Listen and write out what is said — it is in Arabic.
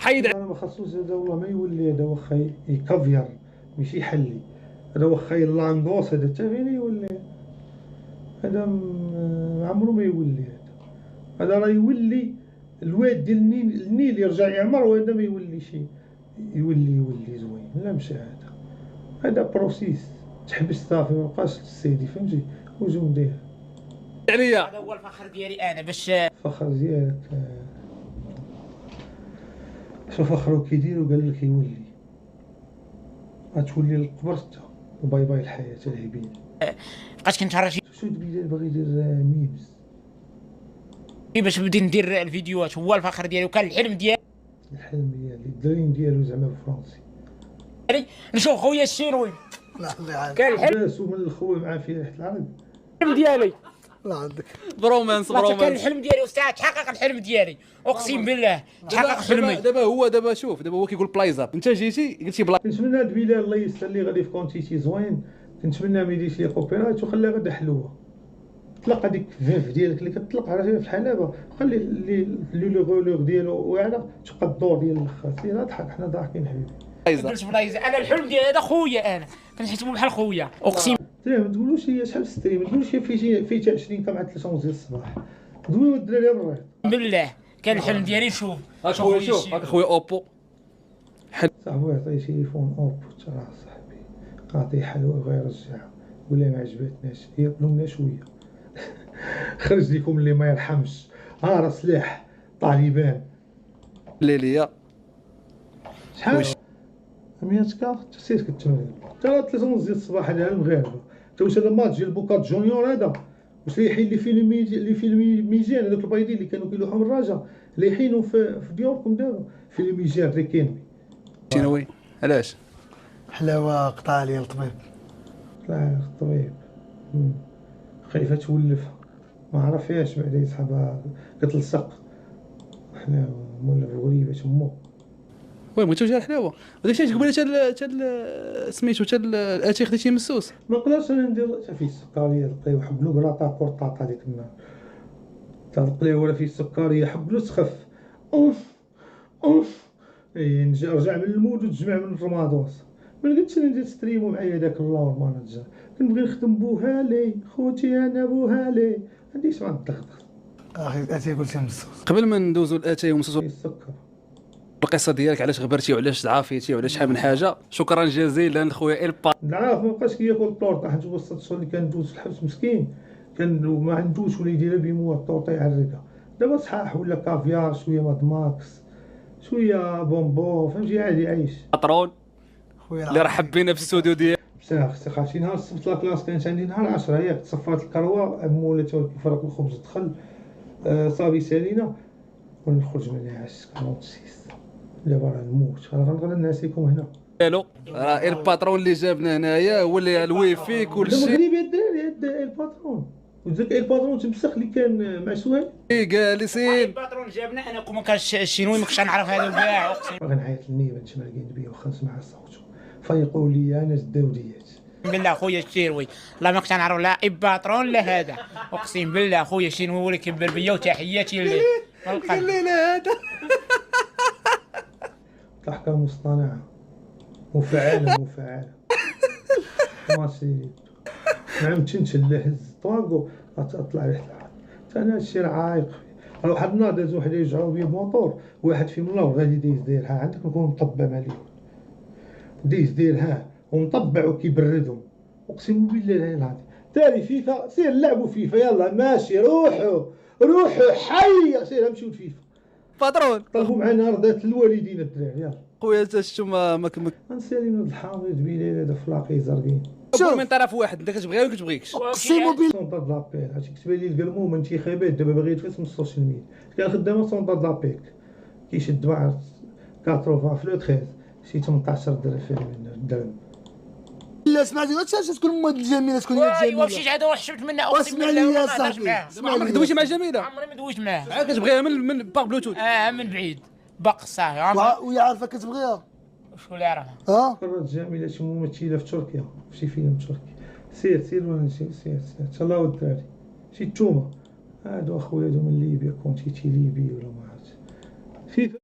حيد. انا ما خصوش هذا والله ما يولي هذا واخا يكافيار ماشي يحلي. هذا واخا اللانغوس هذا حتى فين يولي هذا ما عمرو ما يولي. هذا راه يولي الواد ديال النيل يرجع يعمر، وهذا ما يولي شي يولي زوين. لا مشى هذا بروسيس تحبس صافي ما بقاش السيدي فهمتي وجو دير عليا هذا هو الفخر ديالي انا باش فخر ديالك. شوف فخرو كيدير وقال لك يولي غتولي للقبر حتى وباي باي الحياه الهبين. بقيت كنتهرج شو دبيله باغي يدير ميمز باش بديت ندير الفيديوهات. هو الفخر ديالي وكان الحلم ديالي الحلم ديالي الدريم ديالو زعما بالفرنسي. نشوف خويا الشيروي. لا كان الحلم جاسو من الخوي معاه في ريحه العرب. ديالي لا عندك برومانس كان الحلم ديالي استاذ. تحقق الحلم ديالي اقسم بالله تحقق حلمي. دابا شوف دابا هو كيقول بلايزاب، انت جيتي قلتي بلا. كنتمنى هاد بلال الله يسر لي غادي في كونتيتي زوين. كنتمنى ما يديرش لي كوبيرايت وخليها غدا حلوه. طلق هذيك فيف ديالك اللي كتطلق على في الحلبه، خلي لي غولور ديالو واعره تبقى الدور ديال الاخر. سير اضحك حنا ضاحكين حبيبي. قلت بلايزه انا الحلم ديالي هذا خويا انا كنحسبو بحال خويا اقسم ما تقولوش هي شحال ستريم، ما تقولوش في 20 مع 3 ديال الصباح. دويو الدراري بالريح بالله. كان الحلم ديالي نشوف هاك خويا شوف هاك خويا اوبو صاحبو يعطيه تليفون اوبو ترى صاحبي عطيه حلوه وغير يرجعها ولا ما عجبتناش ياكلوا لنا شويه. خرج لكم اللي ما يرحمش. ها راه سلاح طالبان ليليا شحال 100 كارت سير كتمرن ترى 3 ونص ديال الصباح على المغاربه. تا واش هذا ماتش ديال بوكات جونيور هذا واش ليحين لي فيلم ميزان هذوك البيضين اللي كانوا كيلوحوا من الرجا ليحينوا في ديوركم دابا فيلم ميزان ريكينوي شنوي علاش حلاوه قطع لي الطبيب. طلع الطبيب خايفه تولفها ما عرفهاش بعدا يصحابها كتلصق حنا مولا في الغريبه تمو. وي بغيتو جا الحلاوه وداك الشيء قبيله سميتو الاتي خديتي من السوس. ما نقدرش انا ندير فيه السكريه نلقاو حبلو كراطا كورطاطا ديك النهار تنقليه ولا فيه السكريه حبلو تخف اوف نرجع من المود وتجمع من الرمادوس. ما لقيتش انا ندير ستريمو معايا داك اللور مانجر. كنبغي نخدم بوهالي خوتي انا بوهالي عنديش مع الدغدغ اخي اتي قلتي من الصوص. قبل ما ندوزو الاتاي ومسوس السكر القصه ديالك علاش غبرتي وعلاش عافيتي وعلاش شحال من حاجه. شكرا جزيلا خويا البا. العاف ما بقاش كياكل الطورطه حيت هو 6 شهور اللي كندوز في الحبس مسكين كان ما عندوش ولا يديرها بيموت الطورطه يعرقها. دابا صحاح ولا كافيار شويه ماد ماكس شويه بومبو فهمتي عادي عايش. باترون خويا اللي رحب بينا في الاستوديو ديالك. بصح اختي خاطي نهار السبت لاكلاس كانت عندي نهار 10 ياك تصفات الكروه مولا فرق الخبز دخل صافي سالينا ونخرج من العش كنوض 6 دابا راه نموت راه غنغدا نعسيكم هنا. الو راه الباترون اللي جابنا هنايا هو اللي الويفي كلشي. المغربي الدراري الباترون وداك الباترون تمسخ اللي كان مع سهيل جالسين. الباترون جابنا انا ما كانش الشينوي ما كنتش نعرف هذا كاع اقسم غنعيط للنيبه نتمرقين بيه واخا نسمع صوته فيقول لي انا الداوديات. بالله خويا الشيروي والله ما كنت نعرف لا الباترون لا هذا اقسم بالله خويا الشينوي هو اللي كبر بيا وتحياتي ليه. قال لي لا هذا ضحكه مصطنعه مفعله ماشي نعم تنشل هز طواقو غتطلع ريحه العرق. انا هادشي راه عايق. راه واحد النهار دازو وحده يرجعوا بيه موطور واحد فيهم الله غادي دايز دايرها عندك نكون مطبع مع اليوم دايز دايرها ومطبع وكيبردهم اقسم بالله العظيم. تالي فيفا سير لعبوا فيفا يلا ماشي روحوا حي سير نمشيو لفيفا. باترون طلبوا معنا رضات الوالدين الدراري يلا خويا تا شتو ما غنسالي من الحامض بليل هذا فلاقي زرقين شوف من طرف واحد انت كتبغيها ولا كتبغيكش. اقسم بالله سونطاد لابيل هادشي كتبان لي القلموم انتخابات دابا باغي يتفاس من السوشيال ميديا كان خدامه سونطاد لابيل كيشد مع 80 في لو 13 شي 18 درهم. لا سمعتي واش تكون مود جميله تكون مود ايوا جميله. مشيت هذا وحشمت منه اقسم واسمع بالله لي يا ما نهضرش صاحبي معاه. عمرك دويتي مع جميله عمري ما دويت معاه. عاد كتبغيها من باغ بلوتوث. من بعيد باق صافي وهي عارفه كتبغيها شكون اللي يعرفها. قررت جميله شي ممثله في تركيا في شي فيلم تركي. سير ولا سير تهلاو الدراري شي تومه هادو اخويا هادو من ليبيا كونتيتي ليبي ولا ما عرفت فيفا.